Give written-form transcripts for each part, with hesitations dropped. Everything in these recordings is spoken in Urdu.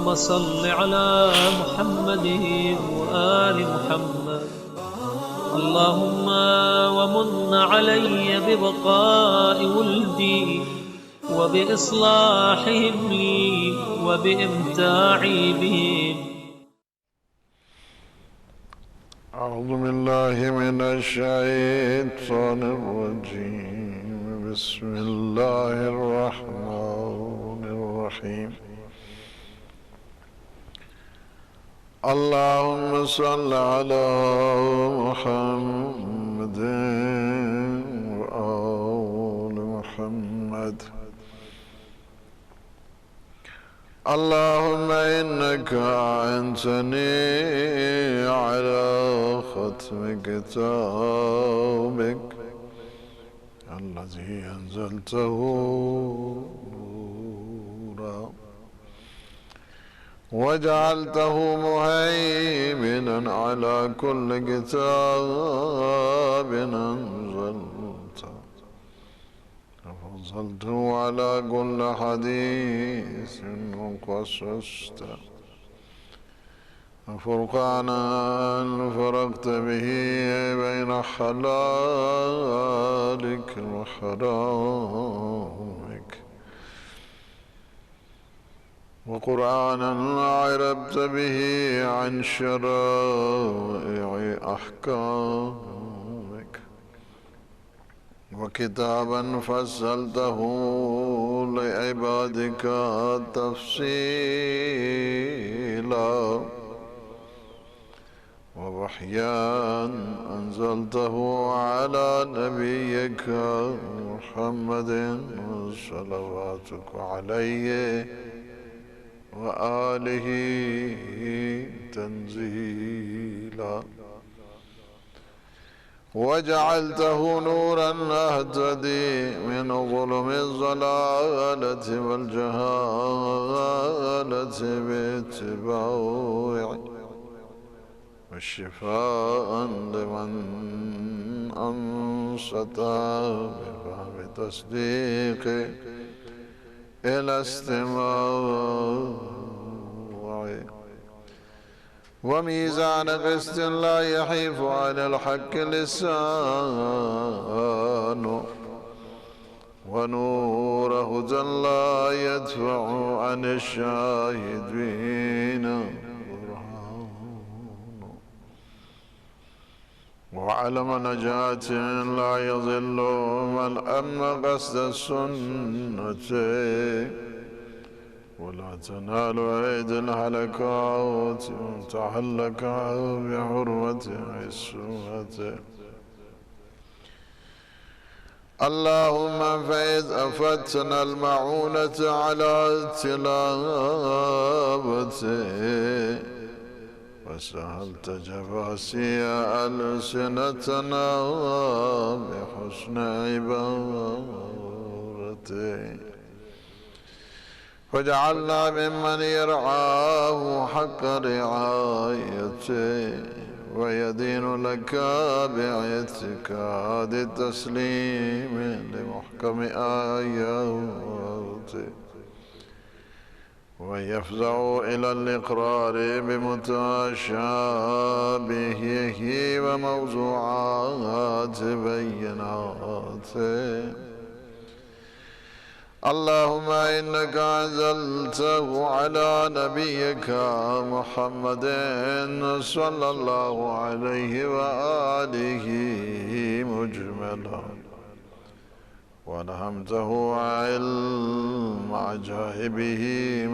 اللهم صل على محمد وآل محمد. اللهم ومن علي ببقاء ولدي وبإصلاحهم لي وبإمتاعي بهم. أعوذ بالله من الشيطان الرجيم. بسم الله الرحمن الرحيم. اللهم صل على محمد وآل محمد. اللهم إنك أعنتني على ختم كتابك الذي أنزلته نورا وجعلته مهيمنا على كل كتاب أنزلته وفصلته على كل حديث وقصصته وفرقانا فرقت به بين حلالك وحرامك وقرآنا عربت به عن شرائع أحكامك وكتابا فصلته لعبادك تفصيلا ووحيا أنزلته على نبيك محمد صلواتك عليه وآله تنزيلا وجعلته نورا أهتدي من ظلم الضلالة والجهالة باتباعه وشفاء لمن أنصت بفهم تصديقه إلى استماع وميزان قسط لا يحيف عن الحق لسان ونور هدى لا يدفع عن الشاهدين وعلم نجاة لا يضل من أمن قصد السنة ولا تنال عيد الهلكات وتحلك بحرمة عصمة. اللهم فإذ أفدتنا المعونة على تلاوته وسهلت جباسي ألسنتنا بحسن عبارته فجعلنا ممن يرعاه حق رعايته ويدين لك باعتقاد التسليم لمحكم آياته ويفزع إلى الإقرار بمتشابهه وموضوعات بيناته. اللهم إنك أنزلته على نبيك محمد صلى الله عليه وآله مجملا ونهمته علم عجائبه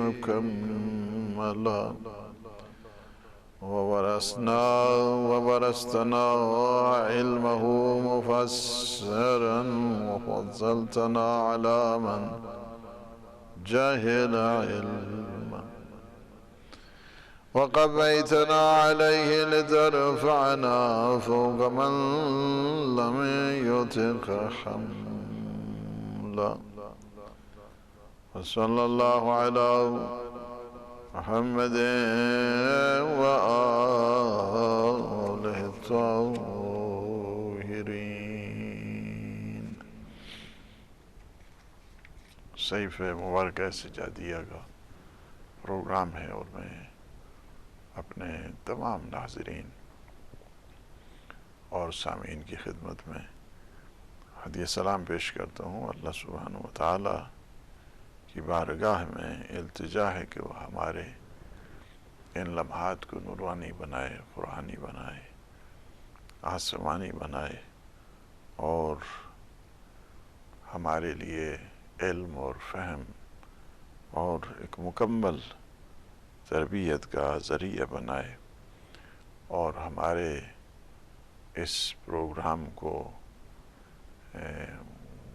مكملا وورثتنا علمه مفسرا وفضلتنا على من جهل علما وقبيتنا عليه لترفعنا فوق من لم يطق حملا. وصلى الله على محمد وآله الطاهرين. سیف مبارکہ سجادیہ کا پروگرام ہے اور میں اپنے تمام ناظرین اور سامعین کی خدمت میں ہدیہ سلام پیش کرتا ہوں۔ اللہ سبحانہ و تعالی کی بارگاہ میں التجا ہے کہ وہ ہمارے ان لمحات کو نورانی بنائے، قرآنی بنائے، آسمانی بنائے، اور ہمارے لیے علم اور فہم اور ایک مکمل تربیت کا ذریعہ بنائے، اور ہمارے اس پروگرام کو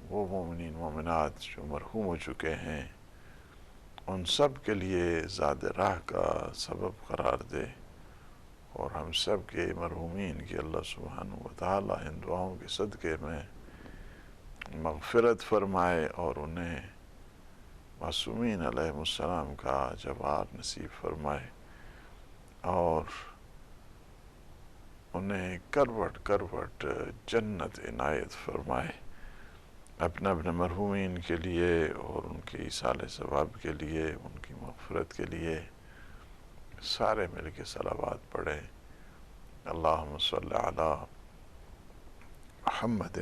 وہ مومنین مومنات جو مرحوم ہو چکے ہیں ان سب کے لیے زاد راہ کا سبب قرار دے، اور ہم سب کے مرحومین کی اللہ سبحانہ و تعالی ان دعاؤں کے صدقے میں مغفرت فرمائے، اور انہیں معصومین علیہ السلام کا جوار نصیب فرمائے، اور انہیں کروٹ کروٹ جنت عنایت فرمائے، اپنے اپنے مرحومین کے لیے اور ان کی ایصال ثواب کے لیے، ان کی مغفرت کے لیے سارے مل کے صلوات پڑھیں۔ اللہم صلی علی محمد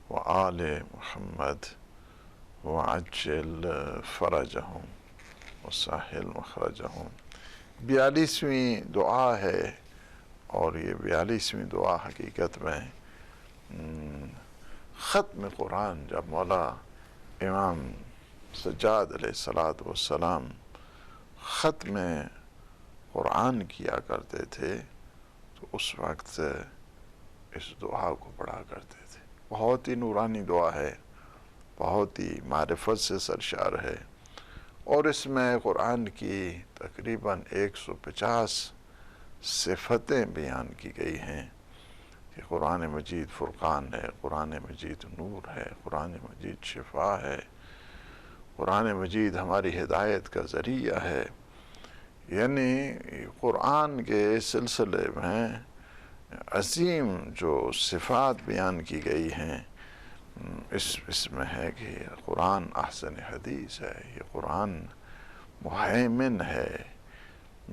وآل محمد وعجل فرجہم وسہل مخرجہم۔ 42ویں دعا ہے، اور یہ 42ویں دعا حقیقت میں ختم قرآن جب مولا امام سجاد علیہ السلام ختم قرآن کیا کرتے تھے تو اس وقت اس دعا کو پڑھا کرتے تھے۔ بہت ہی نورانی دعا ہے، بہت ہی معرفت سے سرشار ہے، اور اس میں قرآن کی تقریباً 150 صفتیں بیان کی گئی ہیں کہ قرآن مجید فرقان ہے، قرآن مجید نور ہے، قرآن مجید شفا ہے، قرآن مجید ہماری ہدایت کا ذریعہ ہے۔ یعنی قرآن کے سلسلے میں عظیم جو صفات بیان کی گئی ہیں، اس میں ہے کہ یہ قرآن احسن حدیث ہے، یہ قرآن مہیمن ہے،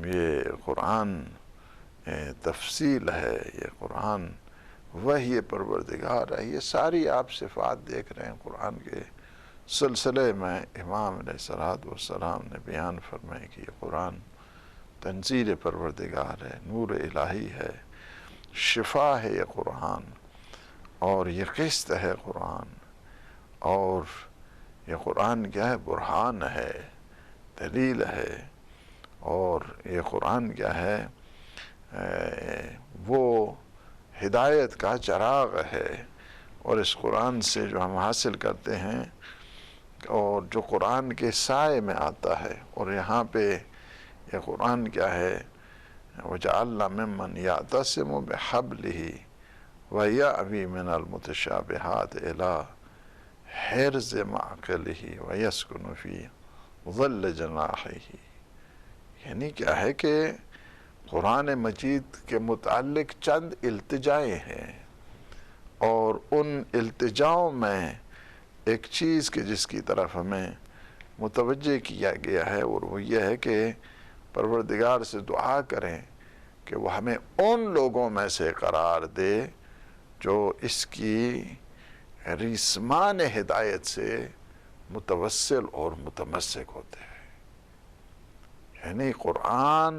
یہ قرآن تفصیل ہے، یہ قرآن وحی پروردگار ہے۔ یہ ساری آپ صفات دیکھ رہے ہیں قرآن کے سلسلے میں امام علیہ السلام نے بیان فرمائے کہ یہ قرآن تنزیل پروردگار ہے، نور الہی ہے، شفا ہے یہ قرآن، اور یہ قسط ہے قرآن، اور یہ قرآن کیا ہے؟ برہان ہے، دلیل ہے، اور یہ قرآن کیا ہے؟ وہ ہدایت کا چراغ ہے، اور اس قرآن سے جو ہم حاصل کرتے ہیں اور جو قرآن کے سائے میں آتا ہے، اور یہاں پہ یہ قرآن کیا ہے؟ وَجَعَلْنَا مِمَّنْ يَعْتَصِمُ بِحَبْلِهِ وَيَأْوِي مِنَ الْمُتَشَابِهَاتِ إِلَىٰ حِرْزِ مَعْقِلِهِ وَيَسْكُنُ فِي ظِلِّ جَنَاحِهِ۔ یعنی کیا ہے کہ قرآن مجید کے متعلق چند التجائیں ہیں، اور ان التجاؤں میں ایک چیز کہ جس کی طرف ہمیں متوجہ کیا گیا ہے، اور وہ یہ ہے کہ پروردگار سے دعا کریں کہ وہ ہمیں ان لوگوں میں سے قرار دے جو اس کی ریسمان ہدایت سے متوسل اور متمسک ہوتے ہیں۔ یعنی قرآن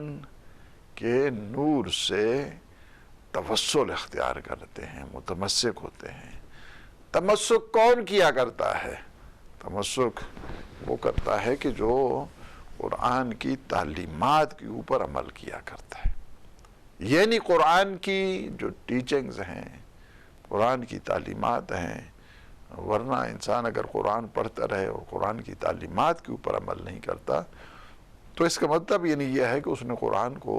کے نور سے توسل اختیار کرتے ہیں، متمسک ہوتے ہیں۔ تمسک کون کیا کرتا ہے؟ تمسک وہ کرتا ہے کہ جو قرآن کی تعلیمات کے اوپر عمل کیا کرتا ہے، یعنی قرآن کی جو ٹیچنگز ہیں، قرآن کی تعلیمات ہیں۔ ورنہ انسان اگر قرآن پڑھتا رہے اور قرآن کی تعلیمات کے اوپر عمل نہیں کرتا تو اس کا مطلب یہ ہے کہ اس نے قرآن کو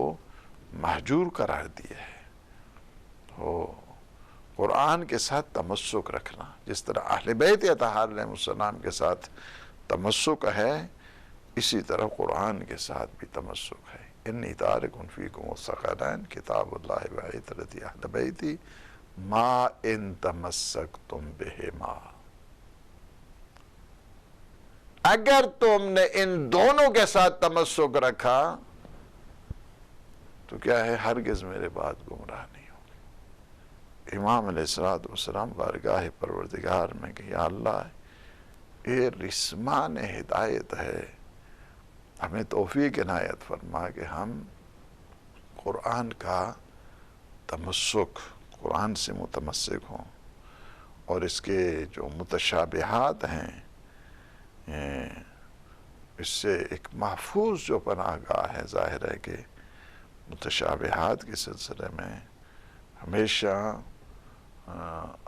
مہجور قرار دیا ہے۔ تو قرآن کے ساتھ تمسک رکھنا، جس طرح اہل بیت اطہار علیہ السلام کے ساتھ تمسک ہے، اسی طرح قرآن کے ساتھ بھی تمسک ہے۔ انی تارک فیکم الثقلین کتاب اللہ و عترتی اہل بیتی ما ان تمسکتم بہما۔ اگر تم نے ان دونوں کے ساتھ تمسک رکھا تو کیا ہے، ہرگز میرے بعد گمراہ نہیں ہوگی۔ امام علیہ السلام بارگاہ پروردگار میں کہ یا اللہ یہ رسمان ہدایت ہے، ہمیں توفیق عنایت فرما کہ ہم قرآن کا تمسک، قرآن سے متمسک ہوں، اور اس کے جو متشابہات ہیں اس سے ایک محفوظ جو پناہ گاہ ہے۔ ظاہر ہے کہ متشابہات کے سلسلے میں ہمیشہ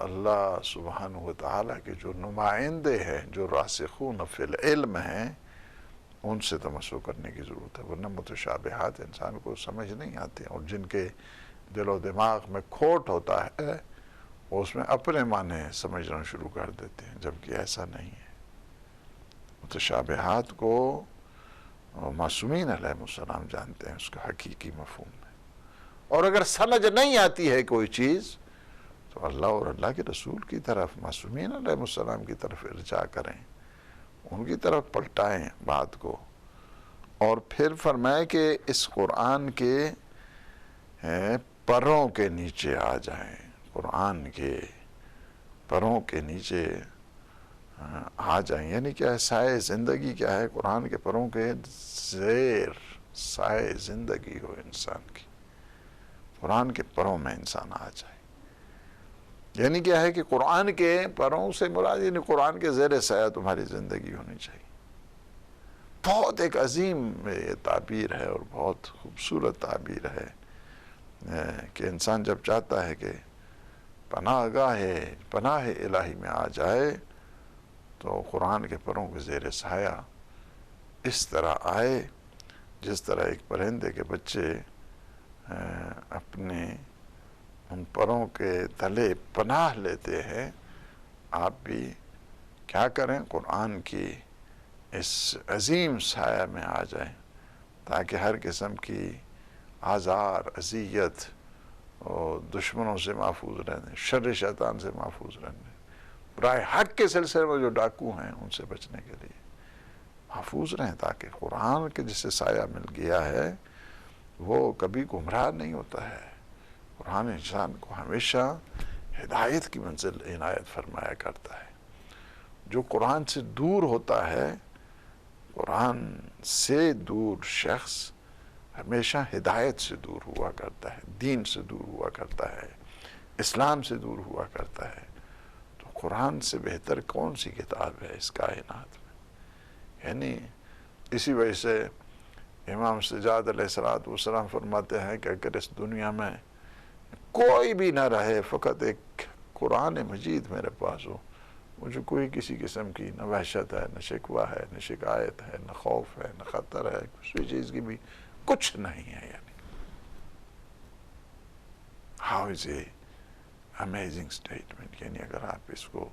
اللہ سبحانہ وتعالیٰ کے جو نمائندے ہیں، جو راسخون فی العلم ہیں، ان سے تمسک کرنے کی ضرورت ہے، ورنہ متشابہات انسان کو سمجھ نہیں آتے، اور جن کے دل و دماغ میں کھوٹ ہوتا ہے وہ اس میں اپنے معنی سمجھنا شروع کر دیتے ہیں، جبکہ ایسا نہیں ہے۔ متشابہات کو معصومین علیہ السلام جانتے ہیں اس کا حقیقی مفہوم ہے، اور اگر سمجھ نہیں آتی ہے کوئی چیز تو اللہ اور اللہ کے رسول کی طرف، معصومین علیہ السلام کی طرف ارجاع کریں، ان کی طرف پلٹائیں بات کو، اور پھر فرمائے کہ اس قرآن کے پروں کے نیچے آ جائیں، قرآن کے پروں کے نیچے آ جائیں، یعنی کیا ہے، سائے زندگی کیا ہے، قرآن کے پروں کے زیر سائے زندگی ہو انسان کی، قرآن کے پروں میں انسان آ جائے۔ یعنی کیا ہے کہ قرآن کے پروں سے مراد یعنی قرآن کے زیر سایہ تمہاری زندگی ہونی چاہیے۔ بہت ایک عظیم یہ تعبیر ہے اور بہت خوبصورت تعبیر ہے کہ انسان جب چاہتا ہے کہ پناہ الہی میں آ جائے تو قرآن کے پروں کے زیر سایہ اس طرح آئے جس طرح ایک پرندے کے بچے اپنے ان پروں کے تلے پناہ لیتے ہیں، آپ بھی کیا کریں، قرآن کی اس عظیم سایہ میں آ جائیں تاکہ ہر قسم کی آزار، اذیت اور دشمنوں سے محفوظ رہیں، شر شیطان سے محفوظ رہیں، برائے حق کے سلسلے میں جو ڈاکو ہیں ان سے بچنے کے لیے محفوظ رہیں، تاکہ قرآن کے جسے سایہ مل گیا ہے وہ کبھی گمراہ نہیں ہوتا ہے۔ قرآن انسان کو ہمیشہ ہدایت کی منزل عنایت فرمایا کرتا ہے۔ جو قرآن سے دور ہوتا ہے، قرآن سے دور شخص ہمیشہ ہدایت سے دور ہوا کرتا ہے، دین سے دور ہوا کرتا ہے، اسلام سے دور ہوا کرتا ہے۔ تو قرآن سے بہتر کون سی کتاب ہے اس کائنات میں؟ یعنی اسی وجہ سے امام سجاد علیہ السلام فرماتے ہیں کہ اگر اس دنیا میں کوئی بھی نہ رہے، فقط ایک قرآن مجید میرے پاس ہو، مجھے کوئی کسی قسم کی نہ وحشت ہے، نہ شکوہ ہے، نہ شکایت ہے، نہ خوف ہے، نہ خطر ہے، کسی چیز کی بھی کچھ نہیں ہے۔ یعنی how is a amazing statement, یعنی اگر آپ اس کو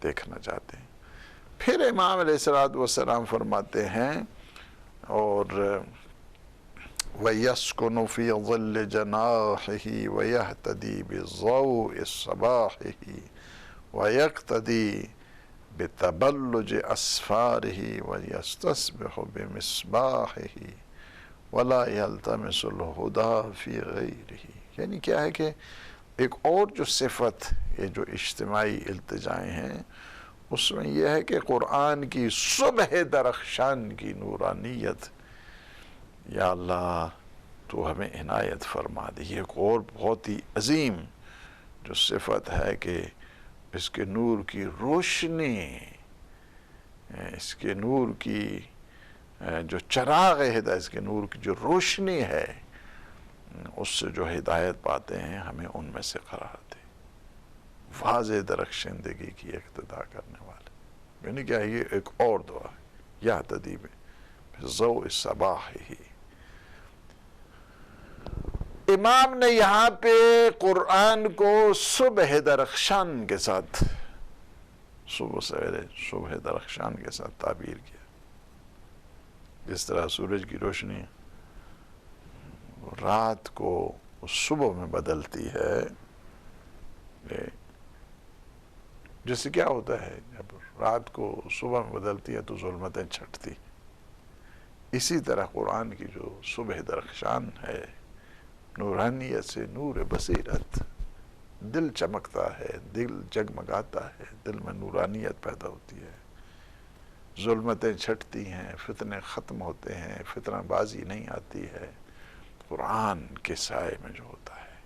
دیکھنا چاہتے ہیں۔ پھر امام علیہ السلام فرماتے ہیں اور وَيَسْكُنُ فِي ظِلِّ جَنَاحِهِ وَيَهْتَدِي بِضَوْءِ صَبَاحِهِ وَيَقْتَدِي بِتَبَلُّجِ أَسْفَارِهِ وَيَسْتَصْبِحُ بِمِصْبَاحِهِ وَلَا يَلْتَمِسُ الْهُدَى فِي غَيْرِهِ۔ یعنی کیا ہے کہ ایک اور جو صفت، یہ جو اجتماعی التجائیں ہیں، اس میں یہ ہے کہ قرآن کی صبح درخشان کی نورانیت یا اللہ تو ہمیں عنایت فرما دی۔ یہ ایک اور بہت ہی عظیم جو صفت ہے کہ اس کے نور کی روشنی، اس کے نور کی جو چراغ ہدایت، اس کے نور کی جو روشنی ہے، اس سے جو ہدایت پاتے ہیں ہمیں ان میں سے قرار دے، واضح درخشندگی کی اقتدا کرنے والے۔ یعنی کیا یہ ایک اور دعا ہے، یا تدیب ضوء صباح ہی۔ امام نے یہاں پہ قرآن کو صبح درخشان کے ساتھ، صبح سویرے صبح درخشان کے ساتھ تعبیر کیا، جس طرح سورج کی روشنی رات کو صبح میں بدلتی ہے، جس سے کیا ہوتا ہے، جب رات کو صبح میں بدلتی ہے تو ظلمتیں چھٹتی. اسی طرح قرآن کی جو صبح درخشان ہے، نورانیت سے نور بصیرت، دل چمکتا ہے، دل جگمگاتا ہے، دل میں نورانیت پیدا ہوتی ہے، ظلمتیں چھٹتی ہیں، فتنے ختم ہوتے ہیں، فتنہ بازی نہیں آتی ہے، قرآن کے سائے میں جو ہوتا ہے.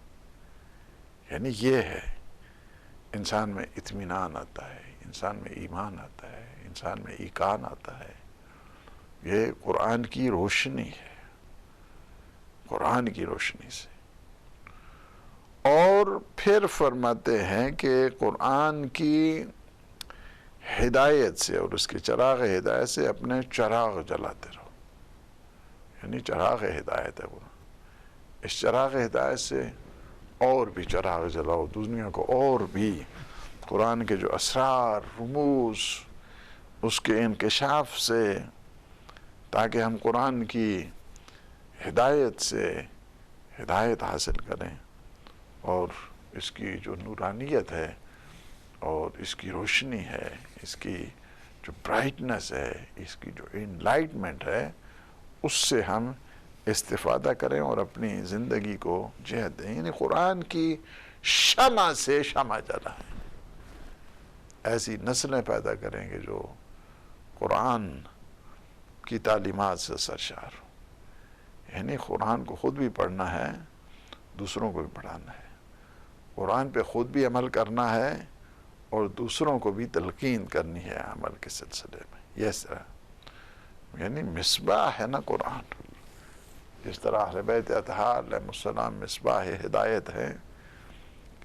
یعنی یہ ہے، انسان میں اطمینان آتا ہے، انسان میں ایمان آتا ہے، انسان میں ایقان آتا ہے. یہ قرآن کی روشنی ہے، قرآن کی روشنی سے. اور پھر فرماتے ہیں کہ قرآن کی ہدایت سے اور اس کے چراغ ہدایت سے اپنے چراغ جلاتے رہو. یعنی چراغ ہدایت ہے قرآن. اس چراغ ہدایت سے اور بھی چراغ جلاؤ، دنیا کو اور بھی قرآن کے جو اسرار، رموز، اس کے انکشاف سے، تاکہ ہم قرآن کی ہدایت سے ہدایت حاصل کریں، اور اس کی جو نورانیت ہے اور اس کی روشنی ہے، اس کی جو برائٹنس ہے، اس کی جو انلائٹمنٹ ہے، اس سے ہم استفادہ کریں اور اپنی زندگی کو جہت دیں. یعنی قرآن کی شمع سے شمع جلائیں، ایسی نسلیں پیدا کریں کہ جو قرآن کی تعلیمات سے سرشار ہو. یعنی قرآن کو خود بھی پڑھنا ہے، دوسروں کو بھی پڑھانا ہے، قرآن پہ خود بھی عمل کرنا ہے اور دوسروں کو بھی تلقین کرنی ہے عمل کے سلسلے میں. یہ طرح یعنی مصباح ہے نا قرآن. جس طرح اہل بیت اطہار علیہ السلام مصباح ہدایت ہے،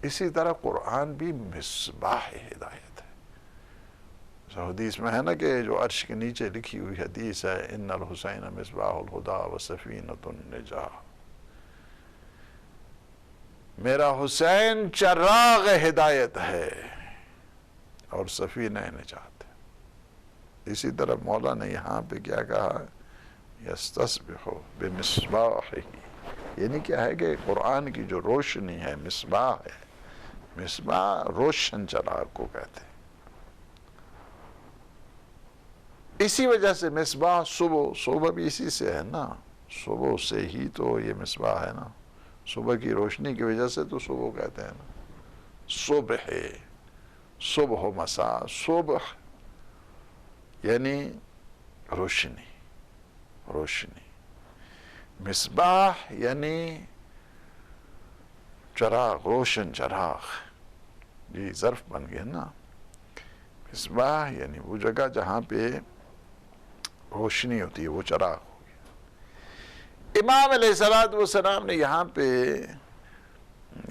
اسی طرح قرآن بھی مصباح ہدایت ہے. حدیث میں ہے نا کہ جو عرش کے نیچے لکھی ہوئی حدیث ہے، ان الحسین مصباح الہدی و سفینۃ النجاح. میرا حسین چراغ ہدایت ہے اور سفینہ نجات ہے. اسی طرح مولا نے یہاں پہ کیا کہا، یستصبح بمصباحہ. یعنی کیا ہے کہ قرآن کی جو روشنی ہے، مصباح ہے. مصباح روشن چراغ کو کہتے ہیں. اسی وجہ سے مصباح صبح بھی اسی سے ہے نا، صبح سے ہی تو یہ مصباح ہے نا. صبح کی روشنی کی وجہ سے تو صبح کہتے ہیں نا. صبح ہے، صبح و مساء. صبح یعنی روشنی، روشنی. مصباح یعنی چراغ، روشن چراغ. یہ ظرف بن گیا نا. مصباح یعنی وہ جگہ جہاں پہ روشنی ہوتی ہے، وہ چراغ ہو گیا. امام علیہ السلام نے یہاں پہ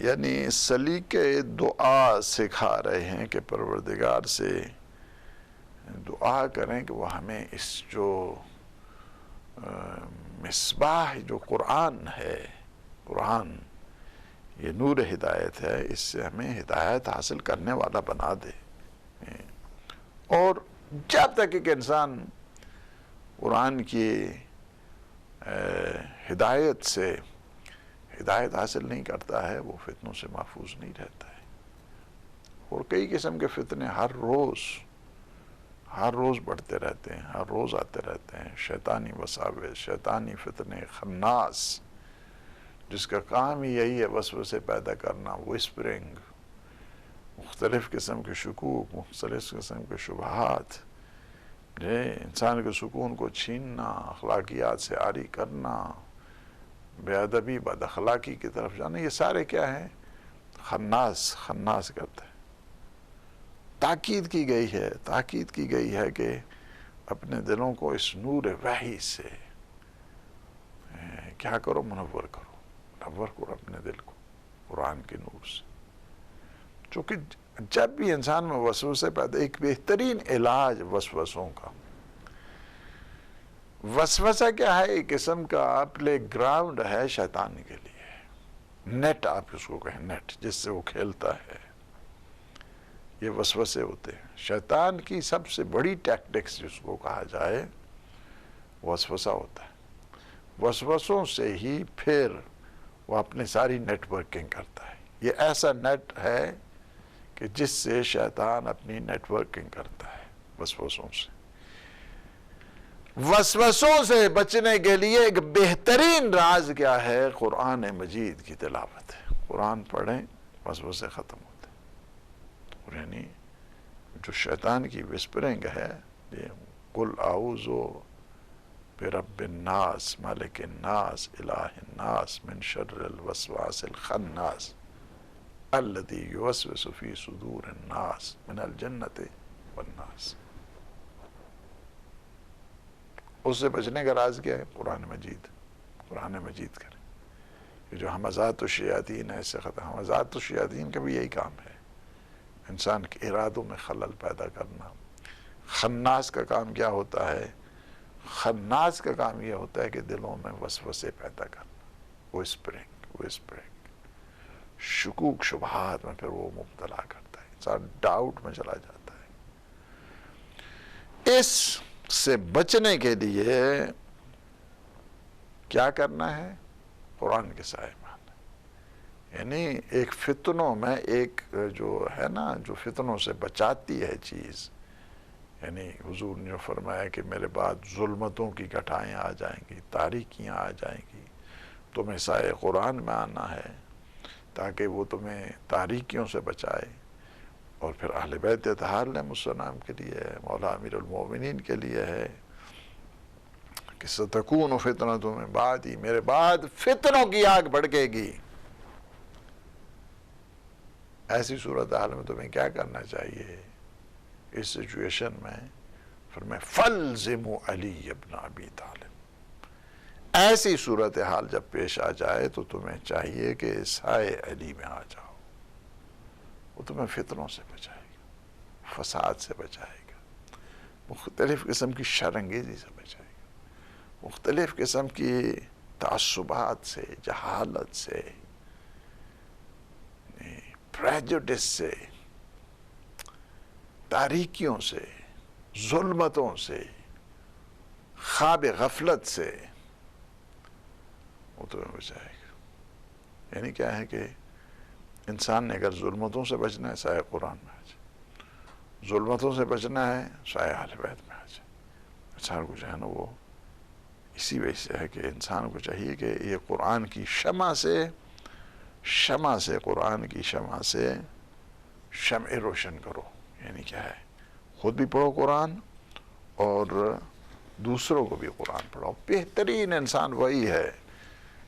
یعنی سلیقہ دعا سکھا رہے ہیں کہ پروردگار سے دعا کریں کہ وہ ہمیں اس جو مصباح جو قرآن ہے، قرآن یہ نور ہدایت ہے، اس سے ہمیں ہدایت حاصل کرنے والا بنا دے. اور جب تک کہ انسان قرآن کی ہدایت سے ہدایت حاصل نہیں کرتا ہے، وہ فتنوں سے محفوظ نہیں رہتا ہے. اور کئی قسم کے فتنے ہر روز بڑھتے رہتے ہیں، ہر روز آتے رہتے ہیں. شیطانی وساوس، شیطانی فتنے، خناس، جس کا کام ہی یہی ہے وسوسے پیدا کرنا، وسپرنگ، مختلف قسم کے شکوک، مختلف قسم کے شبہات، انسان کے سکون کو چھیننا، اخلاقیات سے عاری کرنا، بے ادبی، بد اخلاقی کی طرف جانا. یہ سارے کیا ہیں؟ خناس کرتے ہیں. تاکید کی گئی ہے کہ اپنے دلوں کو اس نور وحی سے کیا کرو، منور کرو اپنے دل کو قرآن کے نور سے. چونکہ جب بھی انسان میں وسوسے پیدا، ایک بہترین علاج وسوسوں کا، وسوسہ کیا ہے؟ ایک قسم کا پلے گراؤنڈ ہے شیطان کے لیے، نیٹ آپ اس کو کہیں، نیٹ جس سے وہ کھیلتا ہے. یہ وسوسے ہوتے ہیں. شیطان کی سب سے بڑی ٹیکٹکس جس کو کہا جائے، وسوسہ ہوتا ہے. وسوسوں سے ہی پھر وہ اپنی ساری نیٹ ورکنگ کرتا ہے. یہ ایسا نیٹ ہے کہ جس سے شیطان اپنی نیٹ ورکنگ کرتا ہے وسوسوں سے. وسوسوں سے بچنے کے لیے ایک بہترین راز کیا ہے؟ قرآن مجید کی تلاوت ہے. قرآن پڑھیں وسوسے ختم ہوتے ہیں. اور یعنی جو شیطان کی وسپرنگ ہے، یہ قل اعوذ برب الناس ملک الناس الہ الناس من شر الوسواس الخناس الذی یوسوس فی صدور الناس من الجنۃ والناس. اس سے بچنے کا راز کیا ہے؟ قرآن مجید. قرآن مجید کریں. یہ جو ہمزات الشیاطین ہے اس سے ختم. ہمزات الشیاطین کا بھی یہی کام ہے، انسان کے ارادوں میں خلل پیدا کرنا. خناس کا کام کیا ہوتا ہے؟ خناس کا کام یہ ہوتا ہے کہ دلوں میں وسوسے پیدا کرنا، وسپرنگ، شکوک شبہات میں پھر وہ مبتلا کرتا ہے. انسان ڈاؤٹ میں چلا جاتا ہے. اس سے بچنے کے لیے کیا کرنا ہے؟ قرآن کے سائے میں آنا. یعنی ایک فتنوں میں ایک جو ہے نا، جو فتنوں سے بچاتی ہے چیز، یعنی حضور نے فرمایا کہ میرے بعد ظلمتوں کی گٹھائیں آ جائیں گی، تاریکیاں آ جائیں گی، تمہیں سائے قرآن میں آنا ہے تاکہ وہ تمہیں تاریکیوں سے بچائے. اور پھر اہل بیت اطہار علیہم السلام کے لیے ہے، مولا امیر المومنین کے لیے ہے کہ ستکون فتنۃ من بعدی، میرے بعد فتنوں کی آگ بھڑکے گی. ایسی صورتحال میں تمہیں کیا کرنا چاہیے اس سچویشن میں؟ فرمایا فَالْزِمُوا عَلِيَّ بْنَ أَبِي طالب. ایسی صورتحال جب پیش آ جائے تو تمہیں چاہیے کہ سائے علی میں آ جاؤ. وہ تمہیں فتنوں سے بچائے گا، فساد سے بچائے گا، مختلف قسم کی شرانگیزی سے بچائے گا، مختلف قسم کی تعصبات سے، جہالت سے، پریجوڈس سے، تاریکیوں سے، ظلمتوں سے، خواب غفلت سے وہ تمہیں بچائے گا. یعنی کیا ہے کہ انسان نے اگر ظلمتوں سے بچنا ہے سائے قرآن میں آ جائے، ظلمتوں سے بچنا ہے سائے اہل بیت میں آ جائے. انسان کو جو ہے نا وہ اسی وجہ سے ہے کہ انسان کو چاہیے کہ یہ قرآن کی شمع سے قرآن کی شمع سے شمع روشن کرو. یعنی کیا ہے؟ خود بھی پڑھو قرآن اور دوسروں کو بھی قرآن پڑھو. بہترین انسان وہی ہے،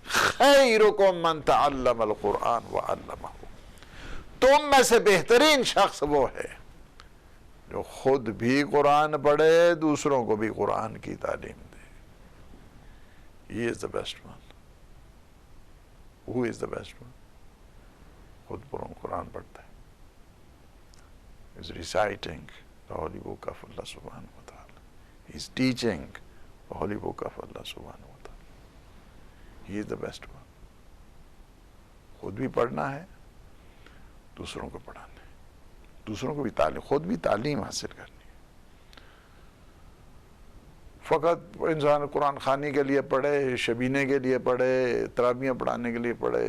خیرکم من تعلم القرآن وعلمہ. تم میں سے بہترین شخص وہ ہے جو خود بھی قرآن پڑھے، دوسروں کو بھی قرآن کی تعلیم دے. He is the best one. Who is the best one? خود قرآن پڑھتا ہے. He is reciting the holy book of Allah subhanahu wa ta'ala. He is teaching the holy book of Allah subhanahu wa ta'ala. He is the best one. خود بھی پڑھنا ہے، دوسروں کو پڑھانا ہے، دوسروں کو بھی تعلیم، خود بھی تعلیم حاصل کرنی ہے. فقط انسان قرآن خوانی کے لیے پڑھے، شبینے کے لیے پڑھے، تراویحیں پڑھانے کے لیے پڑھے،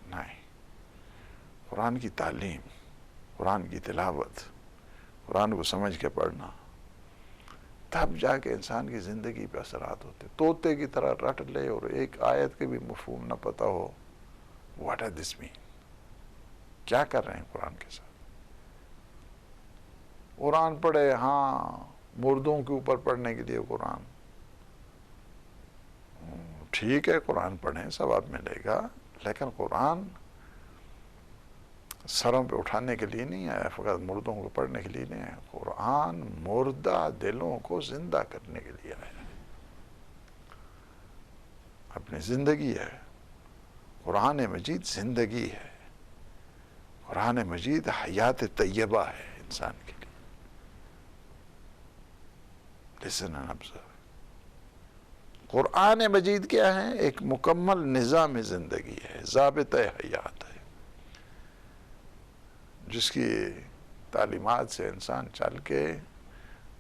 نہیں. قرآن کی تعلیم، قرآن کی تلاوت، قرآن کو سمجھ کے پڑھنا، تب جا کے انسان کی زندگی پہ اثرات ہوتے. طوطے کی طرح رٹ لے اور ایک آیت کے بھی مفہوم نہ پتہ ہو، واٹ ڈز دس مین، کیا کر رہے ہیں قرآن کے ساتھ. قرآن پڑھے، ہاں مردوں کے اوپر پڑھنے کے لیے قرآن ٹھیک ہے، قرآن پڑھیں ثواب ملے گا، لیکن قرآن سروں پہ اٹھانے کے لیے نہیں آیا، فقط مردوں کو پڑھنے کے لیے نہیں آیا. قرآن مردہ دلوں کو زندہ کرنے کے لیے آیا ہے. اپنی زندگی ہے. قرآن مجید زندگی ہے. قرآن مجید حیات طیبہ ہے انسان کے لیے. Listen and observe. قرآن مجید کیا ہے؟ ایک مکمل نظام زندگی ہے، ضابطہ حیات ہے، جس کی تعلیمات سے انسان چل کے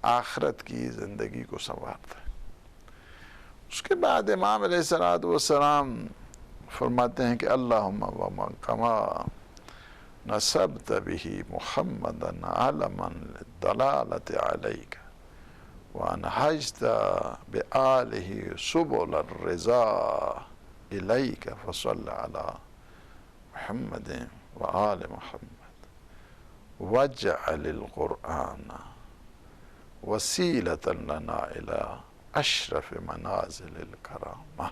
آخرت کی زندگی کو سنوارتا ہے. اس کے بعد امام علیہ السلام فرماتے ہیں کہ اللہم ومن کما نصبت به محمدا علما للدلالة عليك وانهجت بآله سبل الرضا إليك فصل على محمد وآل محمد واجعل القرآن وسيلة لنا إلى أشرف منازل الكرامة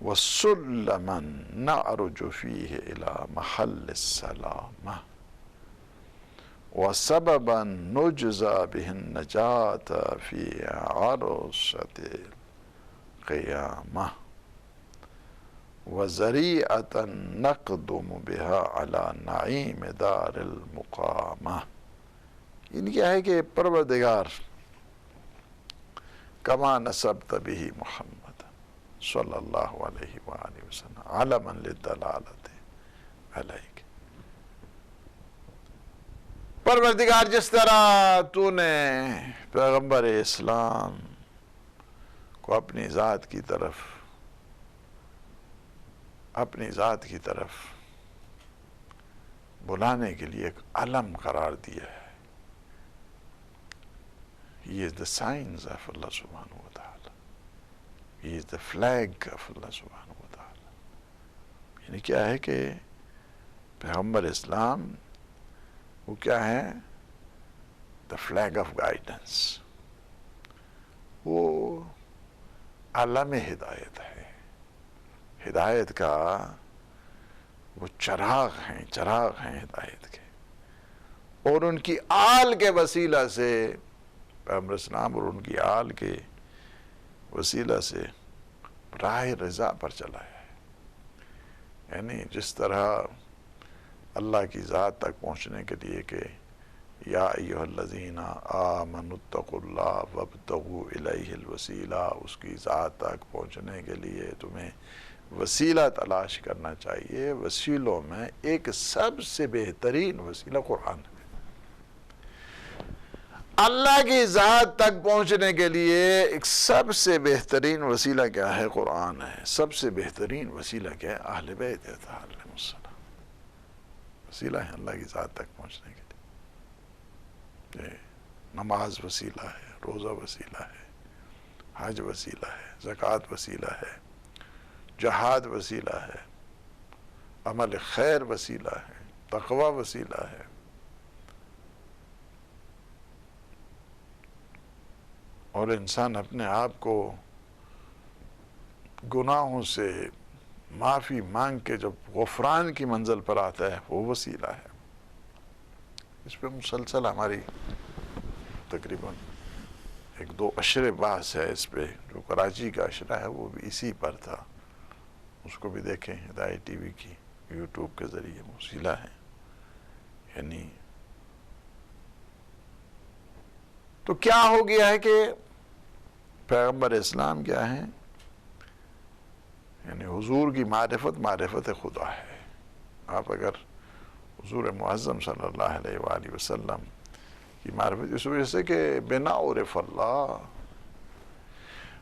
وسلما نعرج فيه إلى محل السلامة وسببا نجزى به النجاة في عرصة القيامة وذريعة نقدم بها على نعيم دار المقامة. ان کیا ہے کہ پروردگار کما نسبت به محمد صلی اللہ علیہ وآلہ وسلم علما للدلالت علیک، پروردگار جس طرح تو نے پیغمبر اسلام کو اپنی ذات کی طرف بلانے کے لیے ایک علم قرار دیا ہے. He is the signs of Allah subhanahu wa ta'ala. He is the flag of Allah subhanahu wa ta'ala. یعنی کیا ہے کہ پیغمبر اسلام وہ کیا ہے؟ the flag of guidance. وہ علم ہدایت ہے، ہدایت کا وہ چراغ ہیں ہدایت کے، اور ان کی آل کے وسیلہ سے پیغمبر اسلام اور ان کی آل کے وسیلہ سے راہ رضا پر چلا ہے. یعنی جس طرح اللہ کی ذات تک پہنچنے کے لیے کہ یا ایھا الذین آمنوا اتقوا اللہ وابتغوا الیہ الوسیلہ، اس کی ذات تک پہنچنے کے لیے تمہیں وسیلہ تلاش کرنا چاہیے. وسیلوں میں ایک سب سے بہترین وسیلہ قرآن ہے. اللہ کی ذات تک پہنچنے کے لیے ایک سب سے بہترین وسیلہ کیا ہے؟ قرآن ہے. سب سے بہترین وسیلہ کیا ہے؟ اہل بیت علیہم السلام. وسیلہ ہے اللہ کی ذات تک پہنچنے کے لیے. نماز وسیلہ ہے، روزہ وسیلہ ہے، حج وسیلہ ہے، زکوٰۃ وسیلہ ہے، جہاد وسیلہ ہے، عمل خیر وسیلہ ہے، تقوی وسیلہ ہے. اور انسان اپنے آپ کو گناہوں سے معافی مانگ کے جب غفران کی منزل پر آتا ہے وہ وسیلہ ہے. اس پہ مسلسل ہماری تقریباً 1-2 عشرے بحث ہے اس پہ. جو کراچی کا عشرہ ہے وہ بھی اسی پر تھا، اس کو بھی دیکھیں. ہدایت ٹی وی کی یوٹیوب کے ذریعے وسیلہ ہے. یعنی تو کیا ہو گیا ہے کہ پیغمبر اسلام کیا ہے؟ یعنی حضور کی معرفت خدا ہے. آپ اگر حضور معظم صلی اللہ علیہ وآلہ وسلم کی معرفت اس وجہ سے کہ بنا عرف اللہ،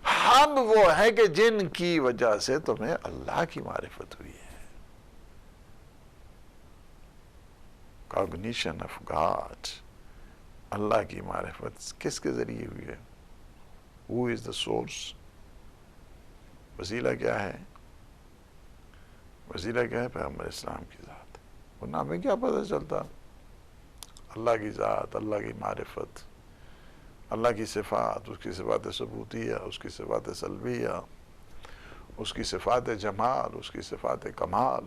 ہم وہ ہیں کہ جن کی وجہ سے تمہیں اللہ کی معرفت ہوئی ہے. کاگنیشن آف گاڈ، اللہ کی معرفت کس کے ذریعے ہوئی ہے؟ Who is the source؟ وسیلہ کیا ہے؟ وسیلہ کیا ہے؟ پیغمبر اسلام کی ذات. ورنہ ہمیں کیا پتہ چلتا؟ اللہ کی ذات، اللہ کی معرفت، اللہ کی صفات، اس کی صفات ثبوتیہ، اس کی صفات سلبیہ، اس کی صفات جمال، اس کی صفات کمال،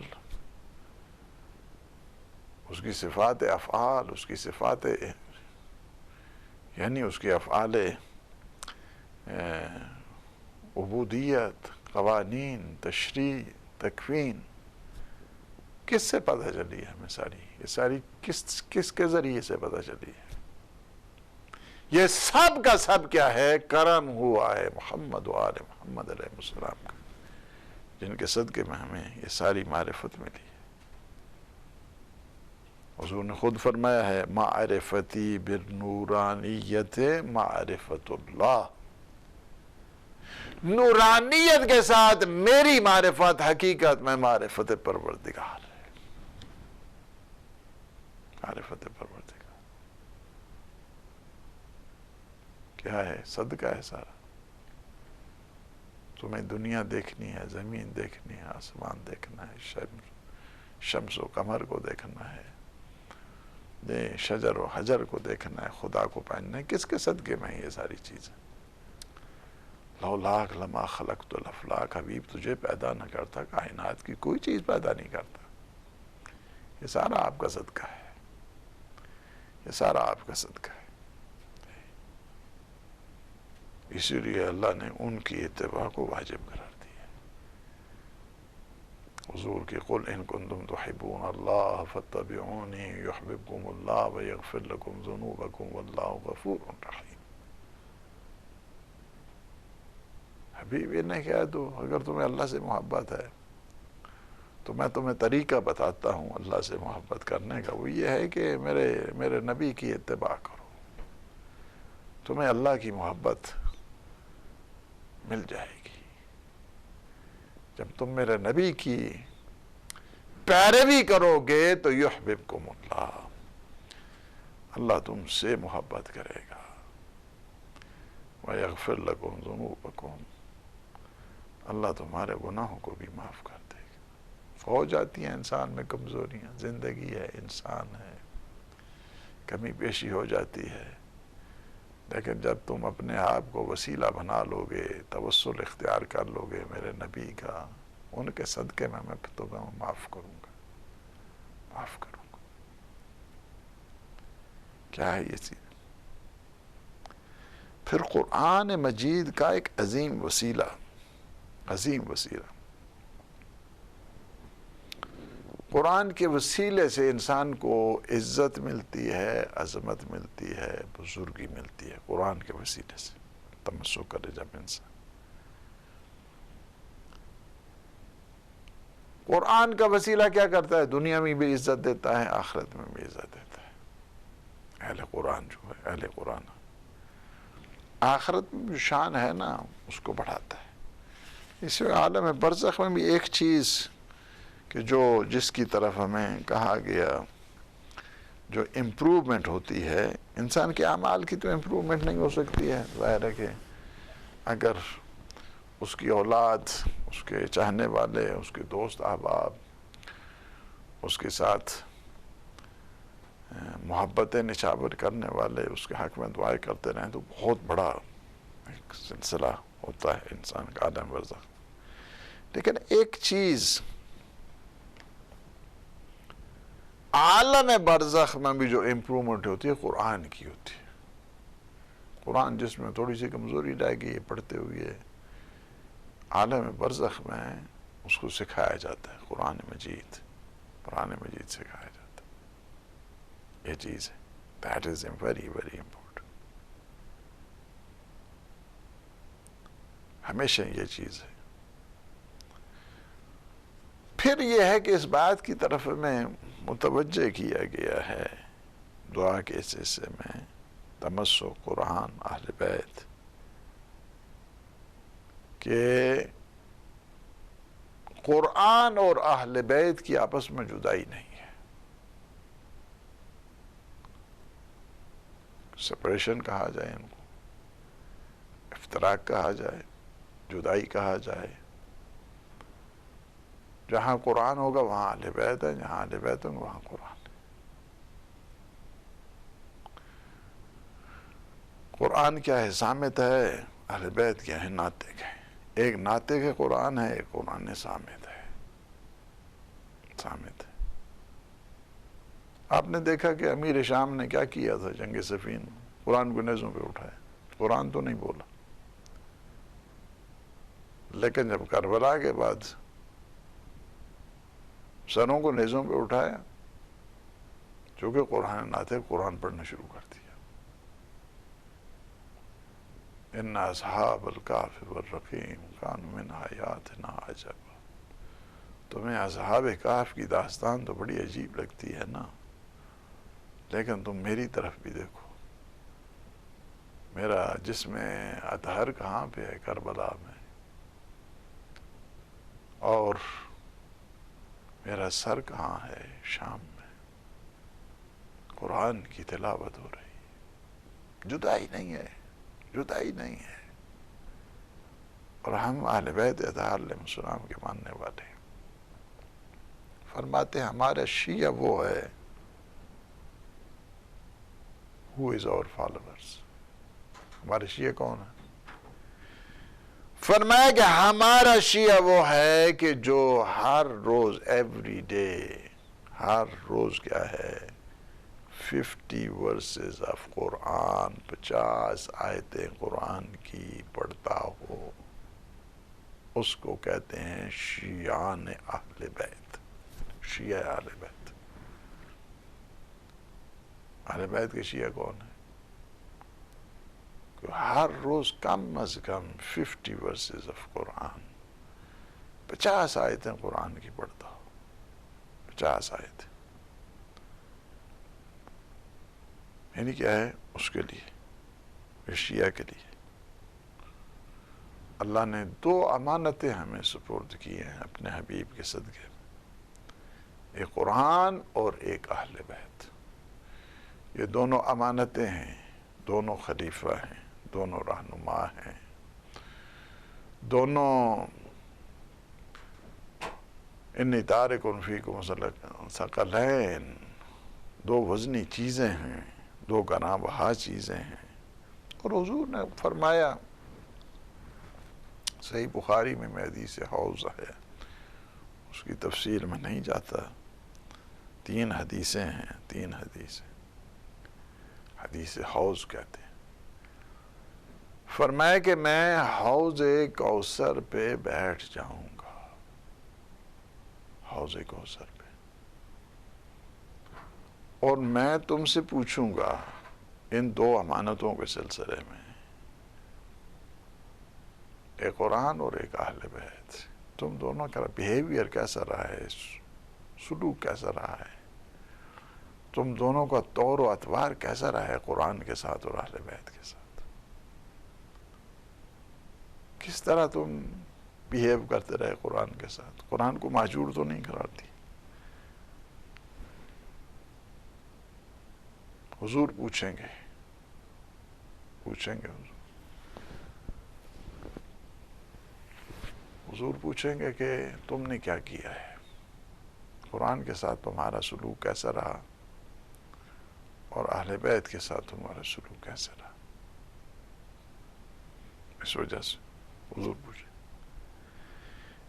اس کی صفات افعال، اس کی صفات یعنی اس کی افعال عبودیت، قوانین، تشریع، تکوین، کس سے پتہ چلی ہے ہمیں ساری؟ یہ ساری کس کے ذریعے سے پتہ چلی ہے؟ یہ سب کا سب کیا ہے؟ کرم ہوا ہے محمد و آل محمد علیہ السلام کا، جن کے صدقے میں ہمیں یہ ساری معرفت ملی ہے. حضور نے خود فرمایا ہے معرفتی بالنورانیت معرفت اللہ. نورانیت کے ساتھ میری معرفت حقیقت میں معرفت پروردگار ہے. معرفت پروردگار کیا ہے؟ صدقہ ہے سارا. تمہیں دنیا دیکھنی ہے، زمین دیکھنی ہے، آسمان دیکھنا ہے، شمس و قمر کو دیکھنا ہے، شجر و حجر کو دیکھنا ہے، خدا کو پہننا ہے. کس کے صدقے میں یہ ساری چیزیں؟ لولاک لما خلقت الافلاک، حبیب تجھے پیدا نہ کرتا کائنات کی کوئی چیز پیدا نہیں کرتا. یہ سارا آپ کا صدقہ ہے، یہ سارا آپ کا صدقہ ہے. اسی لیے اللہ نے ان کی اتباع کو واجب قرار دیا. حضور کی قل ان کنتم تحبون اللہ فاتبعونی یحببکم اللہ ویغفر لکم ذنوبکم واللہ غفور رحیم. حبیب انہیں کہہ دو اگر تمہیں اللہ سے محبت ہے تو میں تمہیں طریقہ بتاتا ہوں اللہ سے محبت کرنے کا. وہ یہ ہے کہ میرے نبی کی اتباع کرو، تمہیں اللہ کی محبت مل جائے گی. جب تم میرے نبی کی پیروی کرو گے تو یحببکم اللہ، اللہ تم سے محبت کرے گا. ویغفر لکم ذنوبکم، اللہ تمہارے گناہوں کو بھی معاف کر دے گا. ہو جاتی ہیں انسان میں کمزوریاں، زندگی ہے، انسان ہے، کمی بیشی ہو جاتی ہے. لیکن جب تم اپنے آپ کو وسیلہ بنا لو گے، توسل اختیار کر لو گے میرے نبی کا، ان کے صدقے میں تمہیں معاف کروں گا، معاف کروں گا. کیا ہے یہ چیز؟ پھر قرآن مجید کا ایک عظیم وسیلہ، عظیم وسیلہ. قرآن کے وسیلے سے انسان کو عزت ملتی ہے، عظمت ملتی ہے، بزرگی ملتی ہے. قرآن کے وسیلے سے تمسک کرے جب انسان. قرآن کا وسیلہ کیا کرتا ہے؟ دنیا میں بھی عزت دیتا ہے، آخرت میں بھی عزت دیتا ہے. اہل قرآن جو ہے، اہل قرآن آخرت میں جو شان ہے نا اس کو بڑھاتا ہے. اس عالم برزخ میں بھی ایک چیز کہ جس کی طرف ہمیں کہا گیا جو امپروومنٹ ہوتی ہے، انسان کے اعمال کی تو امپروومنٹ نہیں ہو سکتی ہے. ظاہر ہے کہ اگر اس کی اولاد، اس کے چاہنے والے، اس کے دوست احباب اس کے ساتھ محبتیں نچھاور کرنے والے اس کے حق میں دعائیں کرتے رہیں تو بہت بڑا ایک سلسلہ ہوتا ہے انسان کا عالم برزخ. لیکن ایک چیز عالم برزخ میں بھی جو امپرومنٹ ہوتی ہے قرآن کی ہوتی ہے. قرآن جس میں تھوڑی سی کمزوری رہ گئی ہے پڑھتے ہوئے، عالم برزخ میں اس کو سکھایا جاتا ہے. قرآن مجید سکھایا جاتا ہے. یہ چیز ہے. That is very very important. ہمیشہ یہ چیز ہے. پھر یہ ہے کہ اس بات کی طرف میں متوجہ کیا گیا ہے دعا کے اس حصے میں تمسک قرآن اہل بیت کہ قرآن اور اہل بیت کی آپس میں جدائی نہیں ہے. سپریشن کہا جائے ان کو، افتراق کہا جائے، جدائی کہا جائے. جہاں قرآن ہوگا وہاں اہل بیت ہے، جہاں اہل بیت ہوں وہاں قرآن ہے. قرآن کیا ہے؟ صامت ہے. اہل بیت کیا ہے؟ ناطق ہے. ایک ناطق ہے قرآن ہے، ایک قرآن صامت ہے. صامت ہے. آپ نے دیکھا کہ امیر شام نے کیا کیا تھا جنگ صفین؟ قرآن کو نیزوں پہ اٹھایا. قرآن تو نہیں بولا، لیکن جب کربلا کے بعد سروں کو نیزوں پہ اٹھایا، چونکہ قرآن ناطق، قرآن پڑھنا شروع کر دیا. ان اصحاب الکہف والرقیم کانوا من آیاتنا عجبا. تمہیں اصحاب کہف کی داستان تو بڑی عجیب لگتی ہے نا، لیکن تم میری طرف بھی دیکھو. میرا جسم اطہر کہاں پہ ہے؟ کربلا میں. اور میرا سر کہاں ہے؟ شام میں. قرآن کی تلاوت ہو رہی، جدائی نہیں ہے، جدائی نہیں ہے۔ اور ہم اہل بیت اطہار علیہ السلام کے ماننے والے فرماتے ہیں ہمارا شیعہ وہ ہے who is our followers۔ ہمارے شیعہ کون ہے؟ فرمایا کہ ہمارا شیعہ وہ ہے کہ جو ہر روز ایوری ڈے، ہر روز کیا ہے 50 ورسز آف قرآن، 50 آیتیں قرآن کی پڑھتا ہو، اس کو کہتے ہیں شیعان اہل بیت، شیعہ اہل بیت۔ اہل بیت کے شیعہ کون ہے؟ کہ ہر روز کم از کم 50 ورسز آف قرآن، 50 آیتیں قرآن کی پڑھتا ہو، 50 آیتیں۔ یعنی کیا ہے اس کے لیے، شیعہ کے لیے اللہ نے 2 امانتیں ہمیں سپرد کی ہیں اپنے حبیب کے صدقے میں، ایک قرآن اور ایک اہل بیت۔ یہ دونوں امانتیں ہیں، دونوں خلیفہ ہیں، دونوں رہنما ہیں، دونوں انی تارک فیکم ثقلین، 2 وزنی چیزیں ہیں، 2 گراں بہا چیزیں ہیں۔ اور حضور نے فرمایا، صحیح بخاری میں حدیث حوض ہے، اس کی تفصیل میں نہیں جاتا، 3 حدیثیں ہیں، 3 حدیثیں، حدیث حوض کہتے ہیں۔ فرمایا کہ میں حوض کوثر پہ بیٹھ جاؤں گا، حوض کوثر پہ، اور میں تم سے پوچھوں گا ان 2 امانتوں کے سلسلے میں، ایک قرآن اور ایک اہل بیت، تم دونوں کا بیہیویئر کیسا رہا ہے، سلوک کیسا رہا ہے، تم دونوں کا طور و اطوار کیسا رہا ہے قرآن کے ساتھ اور اہل بیت کے ساتھ، کس طرح تم بیہیو کرتے رہے قرآن کے ساتھ، قرآن کو مہجور تو نہیں قرار دی۔ حضور پوچھیں گے حضور پوچھیں گے کہ تم نے کیا کیا ہے، قرآن کے ساتھ تمہارا سلوک کیسا رہا اور اہل بیت کے ساتھ تمہارا سلوک کیسا رہا۔ اس وجہ سے حضور پوچھیں۔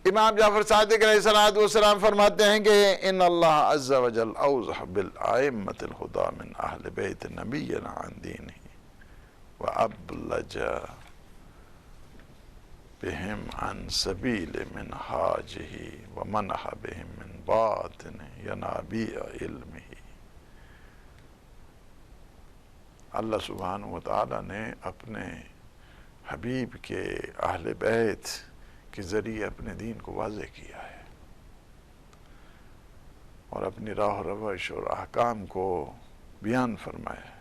امام جعفر صادق علیہ السلام فرماتے ہیں کہ ان اللہ عز و جل اوضح بالائمة الہدى من اہل بیت نبینا عن دینہ وابلج بهم عن سبیل منہاجہ ومنح بهم من باطن ینابیع علمہ۔ اللہ سبحانہ وتعالی نے اپنے حبیب کے اہل بیت کے ذریعے اپنے دین کو واضح کیا ہے، اور اپنی راہ و روش اور احکام کو بیان فرمایا ہے،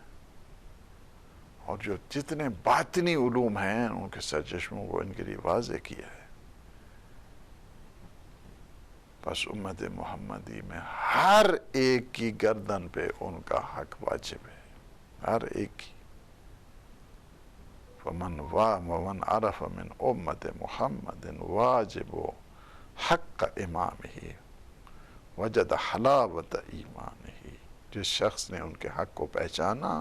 اور جو جتنے باطنی علوم ہیں ان کے سرچشموں کو ان کے لیے واضح کیا ہے۔ بس امت محمدی میں ہر ایک کی گردن پہ ان کا حق واجب ہے، ہر ایک کی۔ ومن عرف من امت محمد واجب حق امامہ وجد حلاوت ایمانہ، جس شخص نے ان کے حق کو پہچانا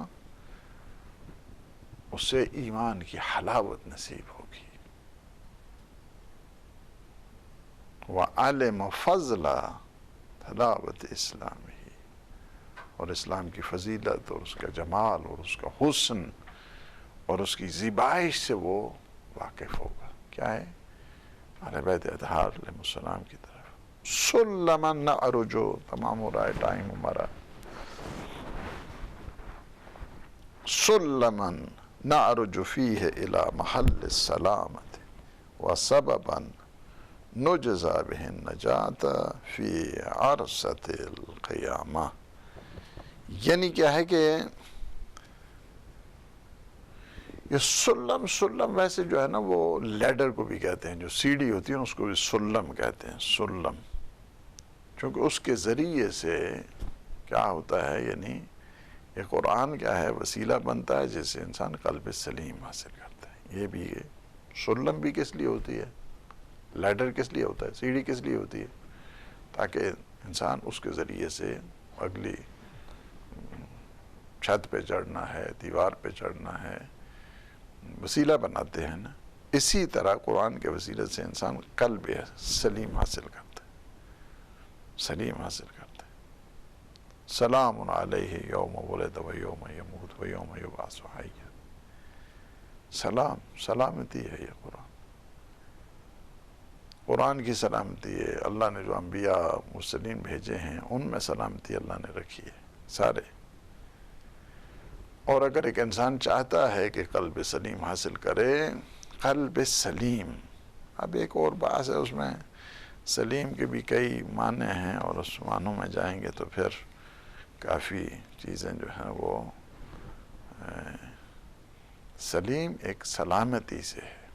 اسے ایمان کی حلاوت نصیب ہوگی۔ وعلم فضل حلاوت اسلامہ، اور اسلام کی فضیلت اور اس کا جمال اور اس کا حسن اور اس کی زیبائش سے وہ واقف ہوگا۔ کیا ہے؟ اہل بیت اطہار علیہ السلام کی طرف سلماً نعرجو، تمام ہو رہا ہے، ٹائم ہمارا، سلماً نعرج فیہ الی محل السلامت وسبباً نجزا بہ النجات فی عرصۃ القیامہ۔ یعنی کیا ہے کہ یہ سلم ویسے جو ہے نا وہ لیڈر کو بھی کہتے ہیں، جو سیڑھی ہوتی ہے اس کو بھی سلم کہتے ہیں، سلم، چونکہ اس کے ذریعے سے کیا ہوتا ہے، یعنی یہ قرآن کیا ہے؟ وسیلہ بنتا ہے جس سے انسان قلب سلیم حاصل کرتا ہے۔ یہ بھی ہے، سلم بھی کس لیے ہوتی ہے، لیڈر کس لیے ہوتا ہے، سیڑھی کس لیے ہوتی ہے؟ تاکہ انسان اس کے ذریعے سے اگلی چھت پہ چڑھنا ہے، دیوار پہ چڑھنا ہے، وسیلہ بناتے ہیں نا۔ اسی طرح قرآن کے وسیلے سے انسان قلب سلیم حاصل کرتا ہے، سلیم حاصل کرتا ہے۔ سلام علیہ یوم ولد و یوم یموت و یوم یبعث حیا۔ سلام، سلامتی ہے یہ قرآن، قرآن کی سلامتی ہے۔ اللہ نے جو انبیاء مرسلین بھیجے ہیں ان میں سلامتی اللہ نے رکھی ہے سارے۔ اور اگر ایک انسان چاہتا ہے کہ قلب سلیم حاصل کرے، قلب سلیم، اب ایک اور بات ہے، اس میں سلیم کے بھی کئی معنی ہیں، اور اس معنوں میں جائیں گے تو پھر کافی چیزیں جو ہیں وہ سلیم ایک سلامتی سے ہے،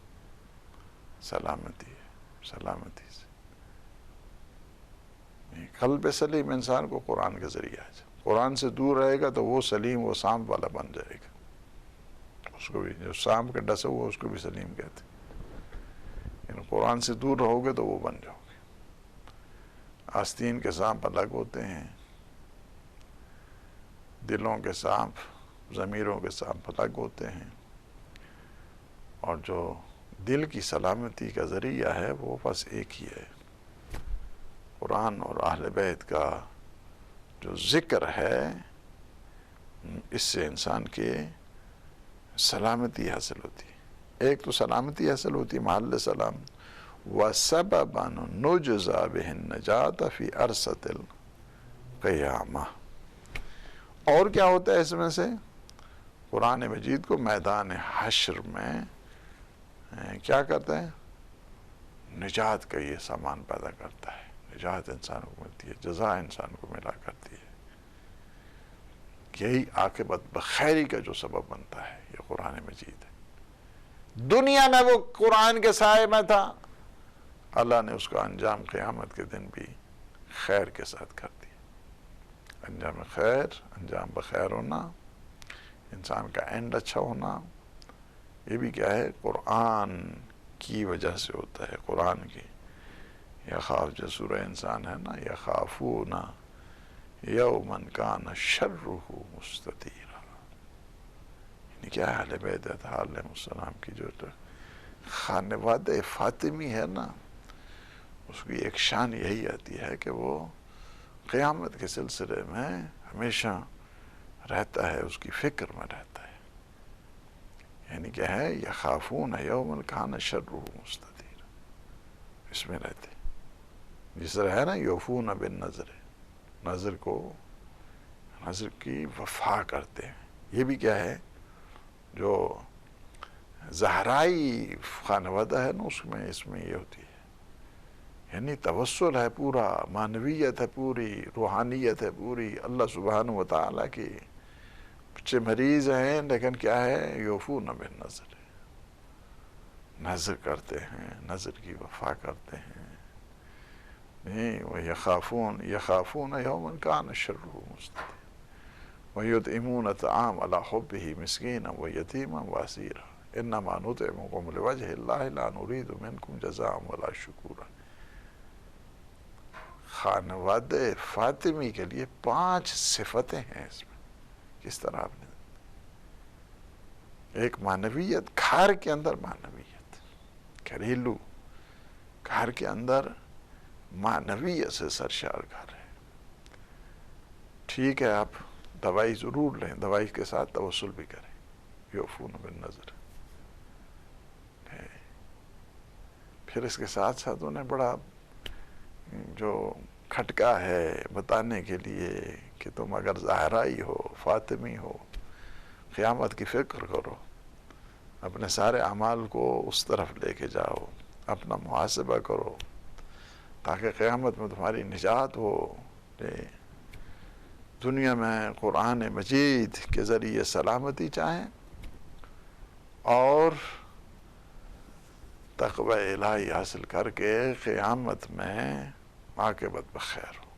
سلامتی ہے، سلامتی سے۔ قلب سلیم انسان کو قرآن کے ذریعے آ جائے، قرآن سے دور رہے گا تو وہ سلیم، وہ سانپ والا بن جائے گا، اس کو بھی جو سانپ کے ڈسے ہوا اس کو بھی سلیم کہتے ہیں۔ یعنی قرآن سے دور رہو گے تو وہ بن جاؤ گے۔ آستین کے سانپ الگ ہوتے ہیں، دلوں کے سانپ، ضمیروں کے سانپ الگ ہوتے ہیں، اور جو دل کی سلامتی کا ذریعہ ہے وہ بس ایک ہی ہے، قرآن اور اہل بیت کا جو ذکر ہے، اس سے انسان کے سلامتی حاصل ہوتی ہے۔ ایک تو سلامتی حاصل ہوتی ہے محل سلام، وَسَبَبًا نُجْزَى بِهِ النَّجَاةَ فِي عَرْصَةِ الْقِيَامَةِ۔ اور کیا ہوتا ہے اس میں سے؟ قرآن مجید کو میدان حشر میں کیا کرتا ہے؟ نجات کا یہ سامان پیدا کرتا ہے، نجات انسان کو ملتی ہے، جزا انسان کو ملا کرتی ہے۔ یہی عاقبت بخیری کا جو سبب بنتا ہے یہ قرآن مجید ہے۔ دنیا میں وہ قرآن کے سائے میں تھا، اللہ نے اس کا انجام قیامت کے دن بھی خیر کے ساتھ کر دیا۔ انجام خیر، انجام بخیر ہونا، انسان کا اینڈ اچھا ہونا، یہ بھی کیا ہے؟ قرآن کی وجہ سے ہوتا ہے، قرآن کی۔ یخاف جو سورہ انسان ہے نا، یخافون یوما کان شرہ مستطیرا، یعنی کیا اہل بیت اطہار علیہ السلام کی جو خانوادہ فاطمی ہے نا، اس کی ایک شان یہی آتی ہے کہ وہ قیامت کے سلسلے میں ہمیشہ رہتا ہے، اس کی فکر میں رہتا ہے۔ یعنی کیا ہے؟ یخافون یوما کان شرہ مستطیرا، اس میں رہتے، جس طرح ہے نا یوفون بالنذر، نظر کو، نظر کی وفا کرتے ہیں۔ یہ بھی کیا ہے؟ جو زہرائی خانوادہ ہے نا اس میں یہ ہوتی ہے، یعنی توسل ہے پورا، معنویت ہے پوری، روحانیت ہے پوری، اللہ سبحانہ وتعالیٰ کی۔ بچے مریض ہیں لیکن کیا ہے؟ یوفون بالنذر، نظر کرتے ہیں، نظر کی وفا کرتے ہیں۔ یخافون یوما کان شرہ مستطیرا ویطعمون الطعام علی حبہ مسکینا ویتیما واسیرا انما نطعمکم لوجہ اللہ لا نرید منکم جزاء ولا شکورا۔ خانوادہ فاطمی کے لیے 5 صفتیں ہیں اس میں، کس طرح آپ نے ایک معنویت، گھر کے اندر معنویت، گھریلو گھر کے اندر معنویت سے سرشار گھر ہے۔ ٹھیک ہے آپ دوائی ضرور لیں، دوائی کے ساتھ توسل بھی کریں، یوفون بالنذر۔ پھر اس کے ساتھ ساتھ انہیں بڑا جو کھٹکا ہے بتانے کے لیے کہ تم اگر زہرائی ہو، فاطمی ہو، قیامت کی فکر کرو، اپنے سارے اعمال کو اس طرف لے کے جاؤ، اپنا محاسبہ کرو تاکہ قیامت میں تمہاری نجات ہو۔ دنیا میں قرآن مجید کے ذریعے سلامتی چاہیں اور تقوی الہی حاصل کر کے قیامت میں عاقبت بخیر ہو۔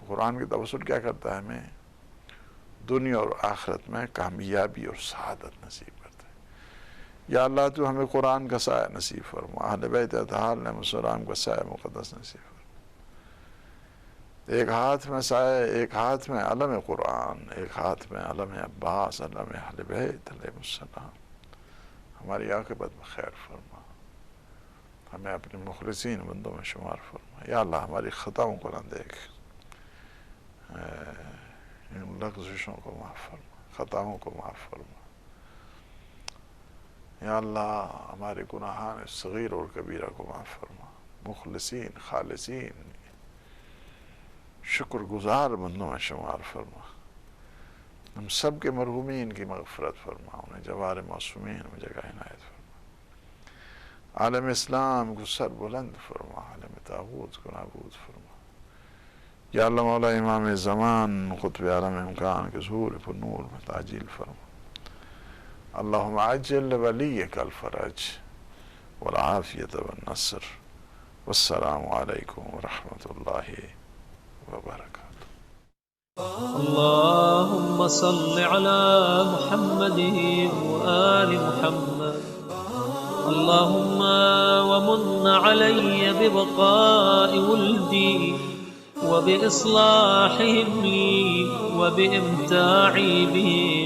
قرآن کی توسل کیا کرتا ہے ہمیں؟ دنیا اور آخرت میں کامیابی اور سعادت نصیب کرتا ہے۔ یا اللہ تو ہمیں قرآن کا سایہ نصیب فرما، اہل بیت اطہار علیہ السلام کا سایہ مقدس نصیب فرما۔ ایک ہاتھ میں سایہ، ایک ہاتھ میں علم قرآن، ایک ہاتھ میں علم عباس، علم اہل بیت علیہ السلام۔ ہماری عاقبت میں خیر فرما، ہمیں اپنے مخلصین بندوں میں شمار فرما۔ یا اللہ ہماری خطاؤں کو نہ دیکھ، ان لغزشوں کو معاف فرما، خطاؤں کو معاف فرما۔ یا اللہ ہمارے گناہان صغیر اور کبیرہ کو معاف فرما، مخلصین خالصین شکر گزار بندوں میں شمار فرما۔ ہم سب کے مرحومین کی مغفرت فرما، انہیں جوار معصومین میں جگہ عنایت فرما۔ عالم اسلام کو سر بلند فرما، عالم طاغوت کو نابود فرما۔ یا اللہ مولا امام زمان قطب عالم امکان کے ظہور پر نور میں تعجیل فرما۔ اللہم عجل ولیک الفرج والعافیت والنصر۔ والسلام علیکم ورحمۃ اللہ وبرکاتہ۔ اللهم صل على محمد وآل محمد. اللهم ومن علي ببقاء ولدي وبإصلاحهم لي وبإمتاعي بهم